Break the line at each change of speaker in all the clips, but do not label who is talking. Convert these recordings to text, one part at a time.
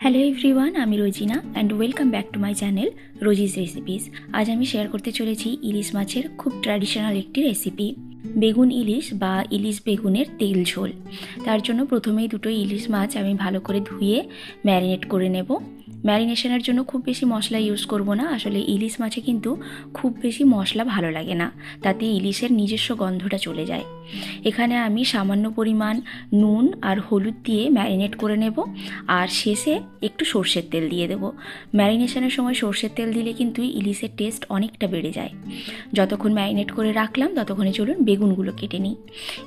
Hello everyone, আমি Rozina and welcome back to my channel Rozi's recipes. আজ আমি শেয়ার করতে চলেছি ইলিশ মাছের খুব ট্র্যাডিশনাল একটি রেসিপি, বেগুন ইলিশ বা ইলিশ বেগুনের তেল ঝোল। তার জন্য প্রথমেই দুটো ইলিশ মাছ আমি ভালো করে ধুয়ে ম্যারিনেট করে নেব। ম্যারিনেশনের জন্য খুব বেশি মশলা ইউজ করব না, আসলে ইলিশ মাছে কিন্তু খুব বেশি মশলা ভালো লাগে না, তাতে ইলিশের নিজস্ব গন্ধটা চলে যায়। এখানে আমি সামান্য পরিমাণ নুন আর হলুদ দিয়ে ম্যারিনেট করে নেব, আর শেষে একটু সর্ষের তেল দিয়ে দেব। ম্যারিনেশনের সময় সর্ষের তেল দিলে কিন্তু ইলিশের টেস্ট অনেকটা বেড়ে যায়। যতক্ষণ ম্যারিনেট করে রাখলাম ততক্ষণে চলুন বেগুনগুলো কেটে নিই।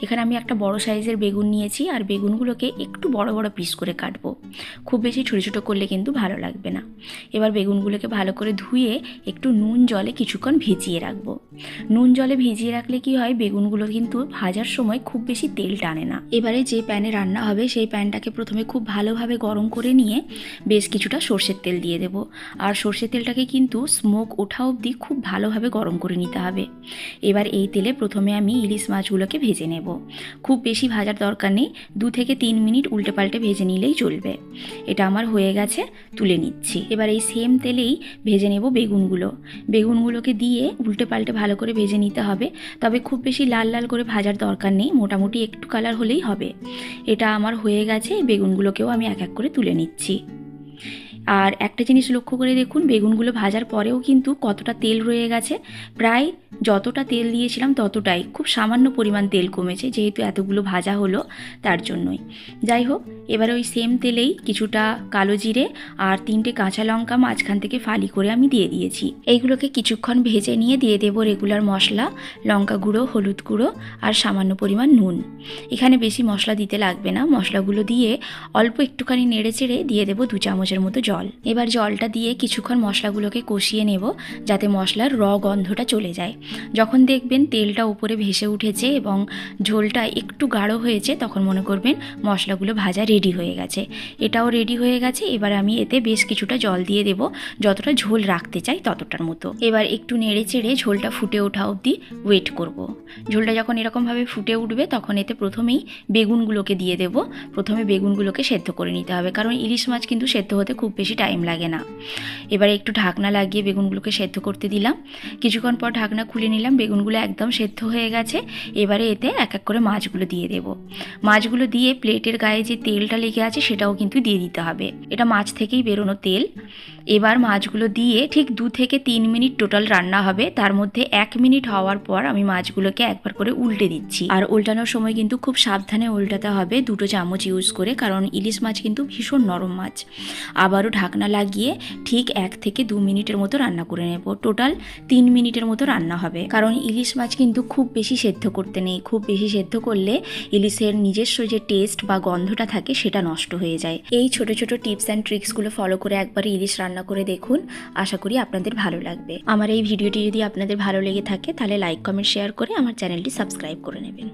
এখানে আমি একটা বড় সাইজের বেগুন নিয়েছি, আর বেগুনগুলোকে একটু বড় বড় পিস করে কাটবো। খুব বেশি ছোটো ছোটো করলে কিন্তু ভালো লাগবে না। এবার বেগুনগুলোকে ভালো করে ধুয়ে একটু নুন জলে কিছুক্ষণ ভিজিয়ে রাখবো। নুন জলে ভিজিয়ে রাখলে কি হয়, বেগুনগুলো কিন্তু ভাজার সময় খুব বেশি তেল টানে না। এবারে যে প্যানে রান্না হবে সেই প্যানটাকে প্রথমে খুব ভালোভাবে গরম করে নিয়ে বেশ কিছুটা সর্ষের তেল দিয়ে দেব। আর সর্ষের তেলটাকে কিন্তু স্মোক ওঠা অবধি খুব ভালোভাবে গরম করে নিতে হবে। এবার এই তেলে প্রথমে আমি ইলিশ মাছগুলোকে ভেজে নেব। খুব বেশি ভাজার দরকার নেই, 2 থেকে 3 মিনিট উল্টে পাল্টে ভেজে নিলেই চলবে। এটা আমার হয়ে গেছে, তুলে নিচ্ছি। এবার এই সেম তেলেই ভেজে নেব বেগুনগুলোকে দিয়ে উল্টে পাল্টে ভালো করে ভেজে নিতে হবে। তবে খুব বেশি লাল লাল করে ভাজার দরকার নেই, মোটামুটি একটু কালার হলেই হবে। এটা আমার হয়ে গেছে, বেগুনগুলোকেও আমি এক এক করে তুলে নিচ্ছি। আর একটা জিনিস লক্ষ্য করে দেখুন, বেগুনগুলো ভাজার পরেও কিন্তু কতটা তেল রয়ে গেছে। প্রায় যতটা তেল দিয়েছিলাম ততটাই, খুব সামান্য পরিমাণ তেল কমেছে, যেহেতু এতগুলো ভাজা হলো তার জন্যই। যাই হোক, এবারে ওই সেম তেলেই কিছুটা কালো জিরে আর 3টে কাঁচা লঙ্কা মাঝখান থেকে ফালি করে আমি দিয়ে দিয়েছি। এইগুলোকে কিছুক্ষণ ভেজে নিয়ে দিয়ে দেবো রেগুলার মশলা, লঙ্কা গুঁড়ো, হলুদ গুঁড়ো আর সামান্য পরিমাণ নুন। এখানে বেশি মশলা দিতে লাগবে না। মশলাগুলো দিয়ে অল্প একটুখানি নেড়ে চেড়ে দিয়ে দেবো 2 চামচের মতো জল। এবার জলটা দিয়ে কিছুক্ষণ মশলাগুলোকে কষিয়ে নেব, যাতে মশলার গন্ধটা চলে যায়। যখন দেখবেন তেলটা উপরে ভেসে উঠেছে এবং ঝোলটা একটু গাঢ় হয়েছে, তখন মনে করবেন মশলাগুলো ভাজা রেডি হয়ে গেছে। এটাও রেডি হয়ে গেছে। এবার আমি এতে বেশ কিছুটা জল দিয়ে দেব, যতটা ঝোল রাখতে চাই ততটার মতো। এবার একটু নেড়ে চেড়ে ঝোলটা ফুটে ওঠা অবধি ওয়েট করব। ঝোলটা যখন এরকমভাবে ফুটে উঠবে তখন এতে প্রথমেই বেগুনগুলোকে দিয়ে দেব। প্রথমে বেগুনগুলোকে সেদ্ধ করে নিতে হবে, কারণ ইলিশ মাছ কিন্তু সেদ্ধ হতে খুব বেশি টাইম লাগে না। এবারে একটু ঢাকনা লাগিয়ে বেগুনগুলোকে সেদ্ধ করতে দিলাম। কিছুক্ষণ পর ঢাকনা খুলে নিলাম, বেগুনগুলো একদম সেদ্ধ হয়ে গেছে। এবারে এতে এক এক করে মাছগুলো দিয়ে দেব। মাছগুলো দিয়ে প্লেটের গায়ে যে তেলটা লেগে আছে সেটাও কিন্তু দিয়ে দিতে হবে। এটা মাছ থেকেই বেরোনো তেল। এবার মাছগুলো দিয়ে ঠিক 2 থেকে 3 মিনিট টোটাল রান্না হবে। তার মধ্যে 1 মিনিট হওয়ার পর আমি মাছগুলোকে একবার করে উল্টে দিচ্ছি। আর উল্টানোর সময় কিন্তু খুব সাবধানে উল্টাতে হবে, 2 চামচ ইউজ করে, কারণ ইলিশ মাছ কিন্তু ভীষণ নরম মাছ। আবারও ঢাকনা লাগিয়ে ঠিক 1 থেকে 2 মিনিটের মতো রান্না করে নেব। টোটাল 3 মিনিটের মতো রান্না হবে, কারণ ইলিশ মাছ কিন্তু খুব বেশি সেদ্ধ করতে নেই। খুব বেশি সেদ্ধ করলে ইলিশের নিজস্ব যে টেস্ট বা গন্ধটা থাকে সেটা নষ্ট হয়ে যায়। এই ছোট ছোট টিপস অ্যান্ড ট্রিক্সগুলো ফলো করে একবার ইলিশ রান্না করে দেখুন, আশা করি আপনাদের ভালো লাগবে। আমার এই ভিডিওটি যদি আপনাদের ভালো লেগে থাকে তাহলে লাইক, কমেন্ট, শেয়ার করে আমার চ্যানেলটি সাবস্ক্রাইব করে নেবেন।